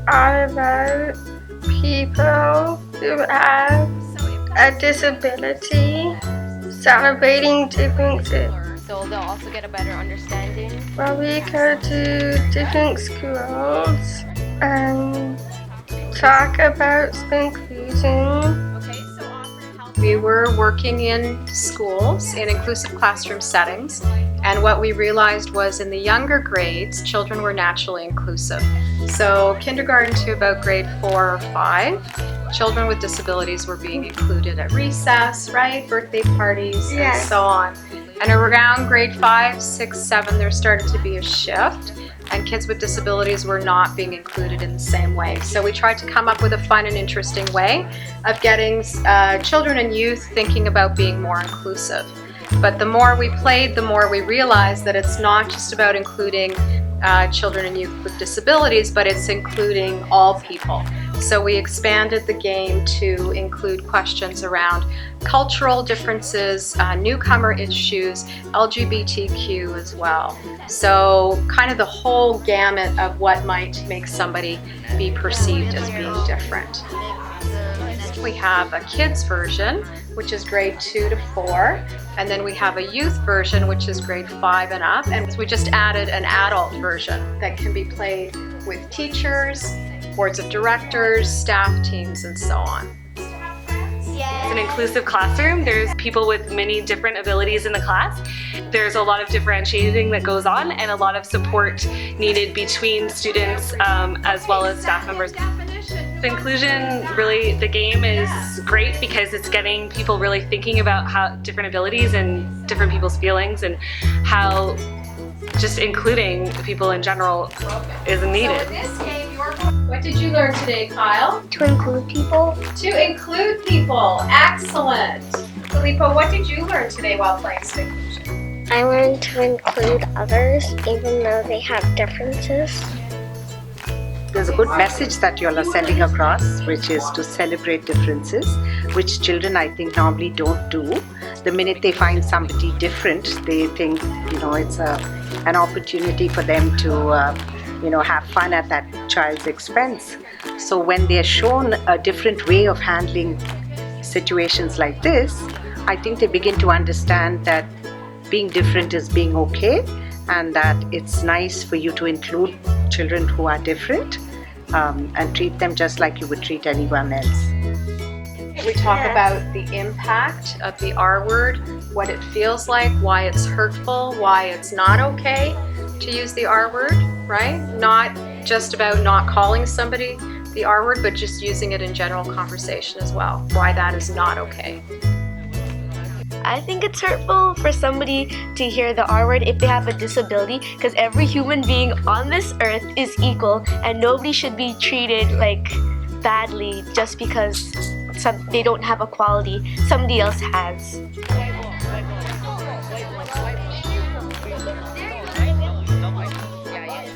all about people who have a disability, celebrating differences. So they'll also get a better understanding. Well, we go to different schools and talk about Spinclusion. We were working in schools in inclusive classroom settings, and what we realized was in the younger grades, children were naturally inclusive. So kindergarten to about grade 4 or 5, children with disabilities were being included at recess, right? Birthday parties, and so on. And around grade 5, 6, 7, there started to be a shift, and kids with disabilities were not being included in the same way. So we tried to come up with a fun and interesting way of getting children and youth thinking about being more inclusive. But the more we played, the more we realized that it's not just about including children and youth with disabilities, but it's including all people. So we expanded the game to include questions around cultural differences, newcomer issues, LGBTQ as well. So kind of the whole gamut of what might make somebody be perceived as being different. We have a kids version, which is grade 2 to 4, and then we have a youth version, which is grade 5 and up, and we just added an adult version that can be played with teachers, boards of directors, staff teams, and so on. It's an inclusive classroom. There's people with many different abilities in the class. There's a lot of differentiating that goes on and a lot of support needed between students as well as staff members. Inclusion, really, the game is great because it's getting people really thinking about how different abilities and different people's feelings and how just including people in general is needed. So in this game, what did you learn today, Kyle? To include people. To include people. Excellent. Filippo, what did you learn today while playing Spinclusion? I learned to include others even though they have differences. There's a good message that you all are sending across, which is to celebrate differences, which children I think normally don't do. The minute they find somebody different, they think, it's an opportunity for them to, have fun at that child's expense. So when they're shown a different way of handling situations like this, I think they begin to understand that being different is being okay, and that it's nice for you to include children who are different and treat them just like you would treat anyone else. We talk about the impact of the R word, what it feels like, why it's hurtful, why it's not okay to use the R word, right? Not just about not calling somebody the R word, but just using it in general conversation as well, why that is not okay. I think it's hurtful for somebody to hear the R word if they have a disability, because every human being on this earth is equal and nobody should be treated like badly just because they don't have a quality somebody else has.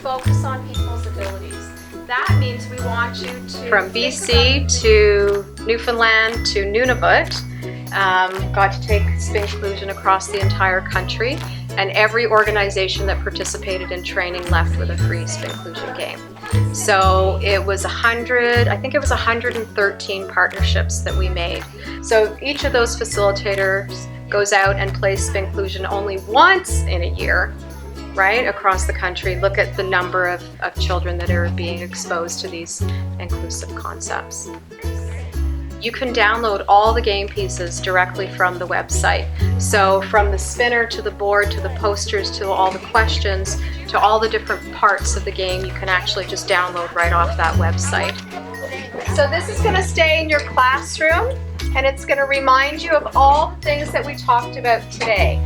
Focus on people's abilities. That means we want you to, from BC to Newfoundland to Nunavut, got to take Spinclusion across the entire country, and every organization that participated in training left with a free Spinclusion game. So it was 113 partnerships that we made. So each of those facilitators goes out and plays Spinclusion only once in a year, right, across the country. Look at the number of children that are being exposed to these inclusive concepts. You can download all the game pieces directly from the website. So from the spinner to the board to the posters to all the questions to all the different parts of the game, you can actually just download right off that website. So this is going to stay in your classroom, and it's going to remind you of all the things that we talked about today.